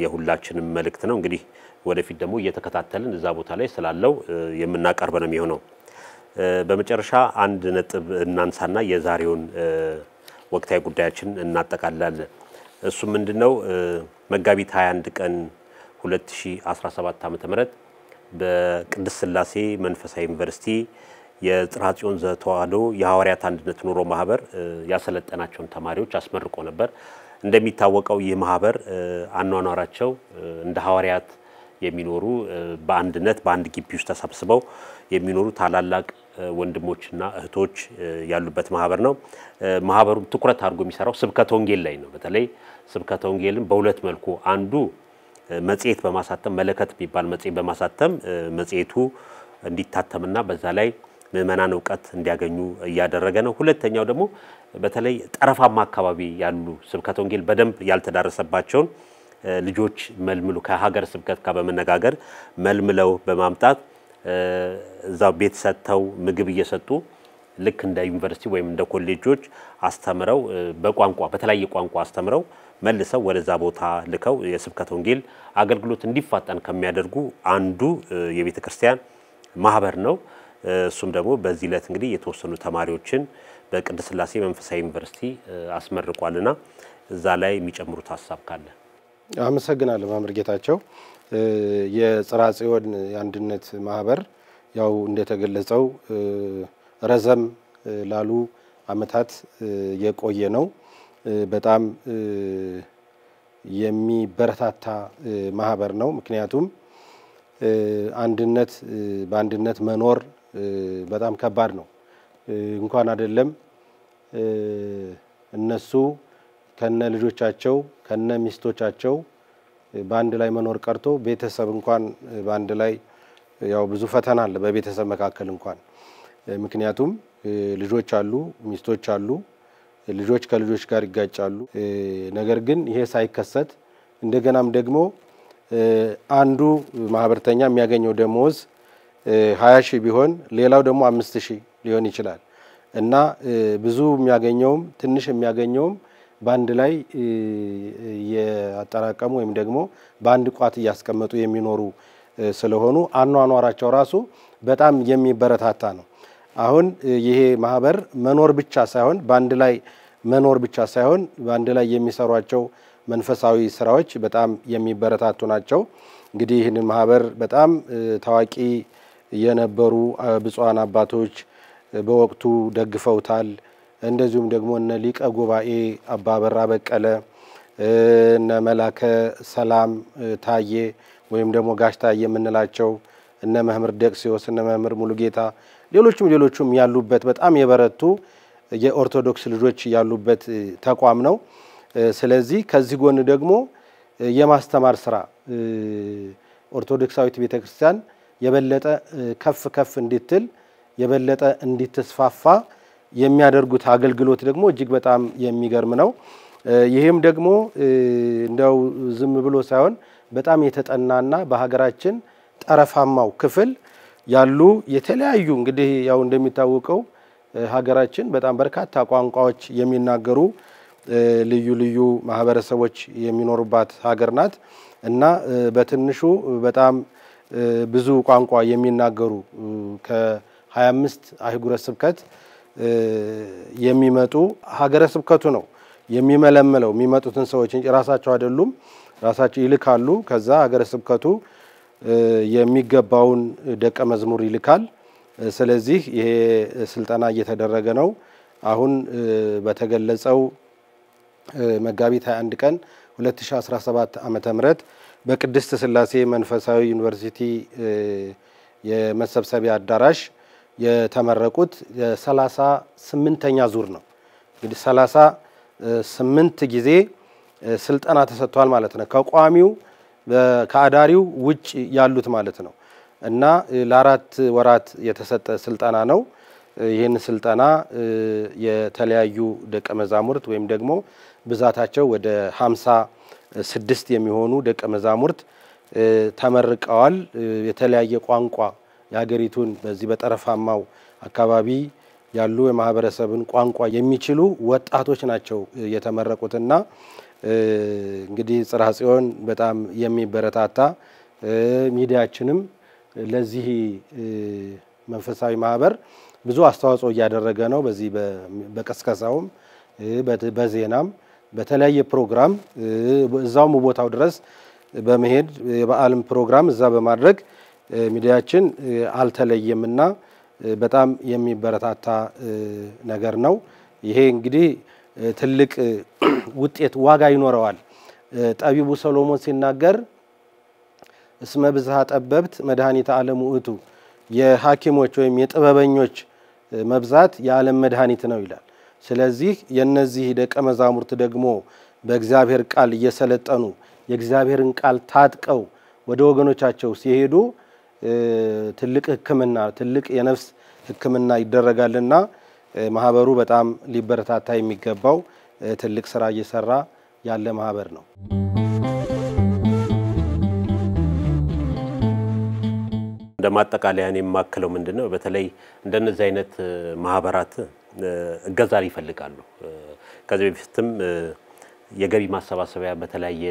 A: የሁላችንም መልእክት ነው። እንግዲህ ወደፊት ደግሞ እየተከታተልን እዛ ቦታ ላይ ስላለው የምናቀርብ ነው የሚሆነው። በመጨረሻ አንድ ነጥብ እናንሳና የዛሬውን ወቅታዊ ጉዳያችን እናጠቃልላለን። እሱ ምንድነው? መጋቢት 21 ቀን 2017 ዓ.ም በቅድስት ሥላሴ መንፈሳዊ ዩኒቨርሲቲ የጽርሐ ጽዮን ዘተዋሕዶ የሐዋርያት አንድነት ኑሮ ማህበር ያሰለጠናቸውን ተማሪዎች አስመርቆ ነበር። እንደሚታወቀው ይህ ማህበር አኗኗራቸው እንደ ሐዋርያት የሚኖሩ በአንድነት በአንድ ግቢ ውስጥ ተሰብስበው የሚኖሩ ታላላቅ ወንድሞችና እህቶች ያሉበት ማህበር ነው። ማህበሩም ትኩረት አድርጎ የሚሰራው ስብከተ ወንጌል ላይ ነው። በተለይ ስብከተ ወንጌልን በሁለት መልኩ አንዱ መጽሔት በማሳተም መለከት የሚባል መጽሔት በማሳተም መጽሔቱ እንዲታተምና በዛ ላይ ምዕመናን ዕውቀት እንዲያገኙ እያደረገ ነው። ሁለተኛው ደግሞ በተለይ ጠረፋማ አካባቢ ያሉ ስብከተ ወንጌል በደንብ ያልተዳረሰባቸውን ልጆች መልምሉ ከሀገረ ስብከት ጋር በመነጋገር መልምለው በማምጣት እዛው ቤት ሰጥተው ምግብ እየሰጡ ልክ እንደ ዩኒቨርሲቲ ወይም እንደ ኮሌጆች አስተምረው በቋንቋ በተለያየ ቋንቋ አስተምረው መልሰው ወደዛ ቦታ ልከው የስብከተ ወንጌል አገልግሎት እንዲፋጠን ከሚያደርጉ አንዱ የቤተ ክርስቲያን ማህበር ነው። እሱም ደግሞ በዚህ ዕለት እንግዲህ የተወሰኑ ተማሪዎችን በቅድስት ሥላሴ መንፈሳዊ ዩኒቨርሲቲ አስመርቋልና እዛ ላይ የሚጨምሩት ሐሳብ ካለ?
B: አመሰግናለሁ መምህር ጌታቸው። የጽርሐ ጽዮን የአንድነት ማህበር ያው እንደተገለጸው ረዘም ላሉ አመታት የቆየ ነው። በጣም የሚበረታታ ማህበር ነው። ምክንያቱም አንድነት በአንድነት መኖር በጣም ከባድ ነው። እንኳን አይደለም እነሱ ከነ ልጆቻቸው ከነ ሚስቶቻቸው በአንድ ላይ መኖር ቀርቶ ቤተሰብ እንኳን በአንድ ላይ ያው ብዙ ፈተና አለ በቤተሰብ መካከል እንኳን። ምክንያቱም ልጆች አሉ፣ ሚስቶች አሉ፣ ልጆች ከልጆች ጋር ይጋጫሉ። ነገር ግን ይሄ ሳይከሰት እንደገናም ደግሞ አንዱ ማህበርተኛ የሚያገኘው ደሞዝ 20 ሺህ ቢሆን ሌላው ደግሞ 5000 ሊሆን ይችላል እና ብዙ የሚያገኘውም ትንሽ የሚያገኘውም በአንድ ላይ ያጠራቀሙ ወይም ደግሞ በአንድ ቋት ያስቀመጡ የሚኖሩ ስለሆኑ አኗኗራቸው ራሱ በጣም የሚበረታታ ነው። አሁን ይሄ ማህበር መኖር ብቻ ሳይሆን በአንድ ላይ መኖር ብቻ ሳይሆን በአንድ ላይ የሚሰሯቸው መንፈሳዊ ስራዎች በጣም የሚበረታቱ ናቸው። እንግዲህ ይህንን ማህበር በጣም ታዋቂ የነበሩ ብፁዓን አባቶች በወቅቱ ደግፈውታል። እንደዚሁም ደግሞ እነ ሊቀ ጉባኤ አባ በራ በቀለ እነ መላከ ሰላም ታዬ ወይም ደግሞ ጋሽ ታዬ የምንላቸው እነ መምህር ደቅሲዮስ እነ መምህር ሙሉጌታ ሌሎችም ያሉበት በጣም የበረቱ የኦርቶዶክስ ልጆች ያሉበት ተቋም ነው። ስለዚህ ከዚህ ጎን ደግሞ የማስተማር ስራ ኦርቶዶክሳዊት ቤተክርስቲያን የበለጠ ከፍ እንድትል የበለጠ እንድትስፋፋ የሚያደርጉት አገልግሎት ደግሞ እጅግ በጣም የሚገርም ነው። ይሄም ደግሞ እንደው ዝም ብሎ ሳይሆን በጣም የተጠናና በሀገራችን ጠረፋማው ክፍል ያሉ የተለያዩ እንግዲህ ያው እንደሚታወቀው ሀገራችን በጣም በርካታ ቋንቋዎች የሚናገሩ ልዩ ማህበረሰቦች የሚኖሩባት ሀገር ናት እና በትንሹ በጣም ብዙ ቋንቋ የሚናገሩ ከ25 አህጉረ ስብከት የሚመጡ ሀገረ ስብከቱ ነው የሚመለመለው የሚመጡትን ሰዎች እንጂ ራሳቸው አይደሉም ራሳቸው ይልካሉ ከዛ ሀገረ ስብከቱ የሚገባውን ደቀ መዝሙር ይልካል ስለዚህ ይሄ ስልጣና እየተደረገ ነው አሁን በተገለጸው መጋቢት 21 ቀን 2017 ዓመተ ምህረት በቅድስት ሥላሴ መንፈሳዊ ዩኒቨርሲቲ የመሰብሰቢያ አዳራሽ የተመረቁት የ38ኛ ዙር ነው እንግዲህ 38 ጊዜ ስልጣና ተሰጥቷል ማለት ነው ከቋሚው ከአዳሪው ውጭ ያሉት ማለት ነው እና ለአራት ወራት የተሰጠ ስልጣና ነው ይሄን ስልጣና የተለያዩ ደቀ መዛሙርት ወይም ደግሞ ብዛታቸው ወደ 56 የሚሆኑ ደቀ መዛሙርት ተመርቀዋል የተለያየ ቋንቋ ያገሪቱን በዚህ በጠረፋማው አካባቢ ያሉ የማህበረሰብን ቋንቋ የሚችሉ ወጣቶች ናቸው የተመረቁትና እንግዲህ ጽርሐ ጽዮን በጣም የሚበረታታ ሚዲያችንም ለዚህ መንፈሳዊ ማህበር ብዙ አስተዋጽኦ እያደረገ ነው በዚህ በቀስቀሳውም በዜናም በተለያየ ፕሮግራም እዛው ቦታው ድረስ በመሄድ የበዓልም ፕሮግራም እዛ በማድረግ ሚዲያችን አልተለየምና በጣም የሚበረታታ ነገር ነው ይሄ እንግዲህ ትልቅ ውጤት ዋጋ ይኖረዋል ጠቢቡ ሰሎሞን ሲናገር እስመ ብዝሃ ጠበብት መድኃኒተ ዓለም ውእቱ የሐኪሞች ወይም የጥበበኞች መብዛት የዓለም መድኃኒት ነው ይላል ስለዚህ የነዚህ ደቀ መዛሙርት ደግሞ በእግዚአብሔር ቃል እየሰለጠኑ የእግዚአብሔርን ቃል ታጥቀው ወደ ወገኖቻቸው ሲሄዱ ትልቅ ሕክምና ትልቅ የነፍስ ሕክምና ይደረጋልና ማህበሩ በጣም ሊበረታታ የሚገባው ትልቅ ስራ እየሰራ ያለ ማህበር ነው
A: እንደማጠቃለያን የማከለው ምንድነው በተለይ እንደነዚህ አይነት ማህበራት እገዛ ይፈልጋሉ ከዚህ በፊትም የገቢ ማሰባሰቢያ በተለያየ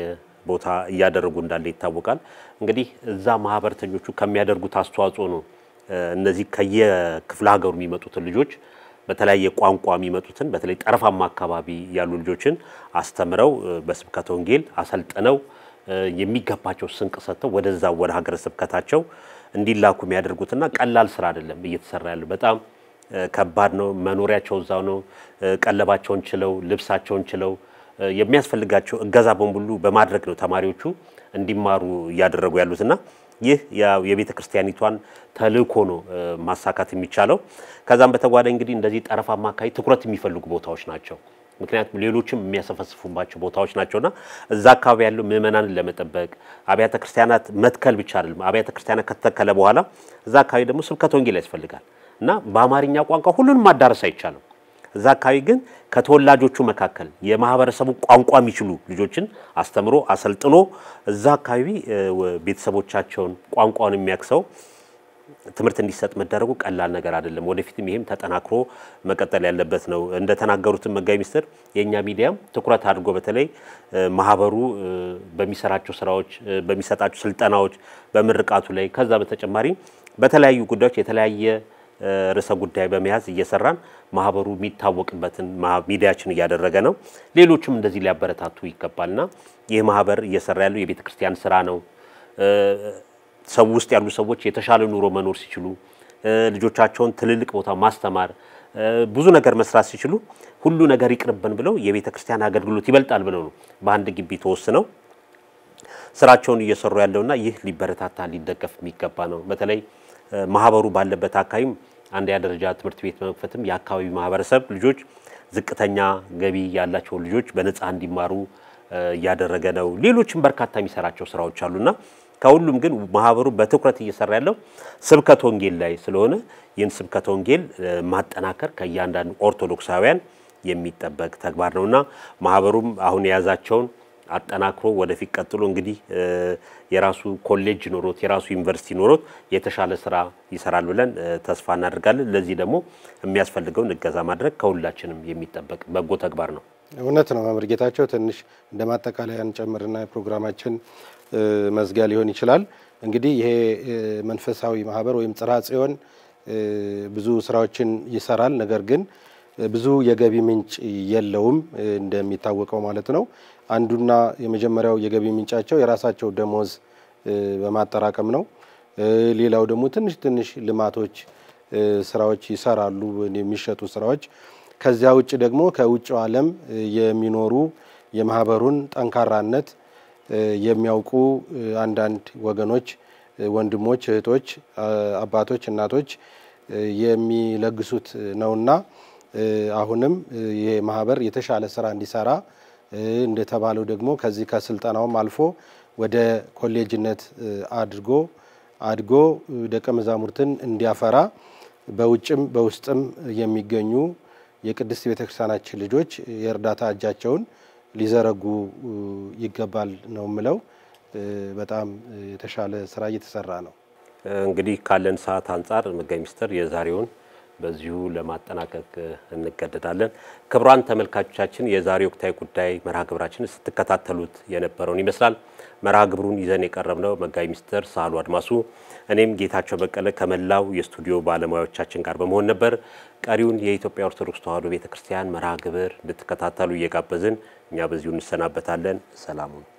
A: ቦታ እያደረጉ እንዳለ ይታወቃል እንግዲህ እዛ ማህበርተኞቹ ከሚያደርጉት አስተዋጽኦ ነው እነዚህ ከየክፍለ ሀገሩ የሚመጡትን ልጆች በተለያየ ቋንቋ የሚመጡትን በተለይ ጠረፋማ አካባቢ ያሉ ልጆችን አስተምረው በስብከተ ወንጌል አሰልጥነው የሚገባቸው ስንቅ ሰጥተው ወደዛ ወደ ሀገረ ስብከታቸው እንዲላኩ የሚያደርጉትና ቀላል ስራ አይደለም እየተሰራ ያለው በጣም ከባድ ነው መኖሪያቸው እዛው ነው ቀለባቸውን ችለው ልብሳቸውን ችለው የሚያስፈልጋቸው እገዛ በሙሉ በማድረግ ነው ተማሪዎቹ እንዲማሩ ያደረጉ ያሉትና ይህ ያው የቤተ ክርስቲያኒቷን ተልእኮ ነው ማሳካት የሚቻለው ከዛም በተጓዳኝ እንግዲህ እንደዚህ ጠረፋማ አካባቢ ትኩረት የሚፈልጉ ቦታዎች ናቸው ምክንያቱም ሌሎችም የሚያሰፈስፉባቸው ቦታዎች ናቸውና እዛ አካባቢ ያለው ምእመናንን ለመጠበቅ አብያተ ክርስቲያናት መትከል ብቻ አይደለም አብያተ ክርስቲያናት ከተከለ በኋላ እዛ አካባቢ ደግሞ ስብከተ ወንጌል ያስፈልጋል እና በአማርኛ ቋንቋ ሁሉንም ማዳረስ አይቻልም እዛ አካባቢ ግን ከተወላጆቹ መካከል የማህበረሰቡ ቋንቋ የሚችሉ ልጆችን አስተምሮ አሰልጥኖ እዛ አካባቢ ቤተሰቦቻቸውን ቋንቋውን የሚያክሰው ትምህርት እንዲሰጥ መደረጉ ቀላል ነገር አይደለም ወደፊትም ይሄም ተጠናክሮ መቀጠል ያለበት ነው እንደተናገሩት መጋቢ ሚኒስትር የኛ ሚዲያም ትኩረት አድርጎ በተለይ ማህበሩ በሚሰራቸው ስራዎች በሚሰጣቸው ስልጠናዎች በምርቃቱ ላይ ከዛ በተጨማሪ በተለያዩ ጉዳዮች የተለያየ ርዕሰ ጉዳይ በመያዝ እየሰራን ማህበሩ የሚታወቅበትን ሚዲያችን እያደረገ ነው ሌሎችም እንደዚህ ሊያበረታቱ ይገባልና ይሄ ማህበር እየሰራ ያለው የቤተ ክርስቲያን ስራ ነው ሰው ውስጥ ያሉ ሰዎች የተሻለ ኑሮ መኖር ሲችሉ ልጆቻቸውን ትልልቅ ቦታ ማስተማር ብዙ ነገር መስራት ሲችሉ ሁሉ ነገር ይቅርብን ብለው የቤተ ክርስቲያን አገልግሎት ይበልጣል ብለው ነው በአንድ ግቢ ተወስነው ስራቸውን እየሰሩ ያለውና ይህ ሊበረታታ ሊደገፍ የሚገባ ነው በተለይ ማህበሩ ባለበት አካባቢም አንድ ያደረጃ ትምህርት ቤት መክፈትም የአካባቢው ማህበረሰብ ልጆች ዝቅተኛ ገቢ ያላቸው ልጆች በነፃ እንዲማሩ ያደረገ ነው ሌሎችም በርካታ የሚሰራቸው ስራዎች አሉና ከሁሉም ግን ማህበሩ በትኩረት እየሰራ ያለው ስብከተ ወንጌል ላይ ስለሆነ ይህን ስብከተ ወንጌል ማጠናከር ከያንዳንዱ ኦርቶዶክሳውያን የሚጠበቅ ተግባር ነውና ማህበሩም አሁን የያዛቸውን አጠናክሮ ወደፊት ቀጥሎ እንግዲህ የራሱ ኮሌጅ ኖሮት የራሱ ዩኒቨርሲቲ ኖሮት የተሻለ ስራ ይሰራል ብለን ተስፋ እናደርጋለን ለዚህ ደግሞ የሚያስፈልገው እገዛ ማድረግ ከሁላችንም የሚጠበቅ በጎ ተግባር ነው
B: እውነት ነው መምህር ጌታቸው ትንሽ እንደማጠቃለያን ጨምርና ፕሮግራማችን መዝጊያ ሊሆን ይችላል እንግዲህ ይሄ መንፈሳዊ ማህበር ወይም ጽርሐ ጽዮን ብዙ ስራዎችን ይሰራል ነገር ግን ብዙ የገቢ ምንጭ የለውም እንደሚታወቀው ማለት ነው። አንዱና የመጀመሪያው የገቢ ምንጫቸው የራሳቸው ደሞዝ በማጠራቀም ነው። ሌላው ደግሞ ትንሽ ልማቶች ስራዎች ይሰራሉ የሚሸጡ ስራዎች። ከዚያ ውጭ ደግሞ ከውጭው ዓለም የሚኖሩ የማህበሩን ጠንካራነት የሚያውቁ አንዳንድ ወገኖች ወንድሞች፣ እህቶች፣ አባቶች፣ እናቶች የሚለግሱት ነውና አሁንም ይሄ ማህበር የተሻለ ስራ እንዲሰራ እንደተባለው ደግሞ ከዚህ ከስልጣናውም አልፎ ወደ ኮሌጅነት አድጎ ደቀ መዛሙርትን እንዲያፈራ በውጭም በውስጥም የሚገኙ የቅድስት ቤተክርስቲያናችን ልጆች የእርዳታ እጃቸውን ሊዘረጉ ይገባል ነው የምለው። በጣም የተሻለ ስራ እየተሰራ ነው።
A: እንግዲህ ካለን ሰዓት አንፃር መጋቢ ሚኒስትር የዛሬውን በዚሁ ለማጠናቀቅ እንገደዳለን። ክቡራን ተመልካቾቻችን የዛሬው ወቅታዊ ጉዳይ መርሃ ግብራችን ስትከታተሉት የነበረውን ይመስላል። መርሃ ግብሩን ይዘን የቀረብነው መጋቢ ሚኒስትር ሳህሉ አድማሱ፣ እኔም ጌታቸው በቀለ ከመላው የስቱዲዮ ባለሙያዎቻችን ጋር በመሆን ነበር። ቀሪውን የኢትዮጵያ ኦርቶዶክስ ተዋሕዶ ቤተክርስቲያን መርሃ ግብር እንድትከታተሉ እየጋበዝን እኛ በዚሁ እንሰናበታለን። ሰላም ሁኑ።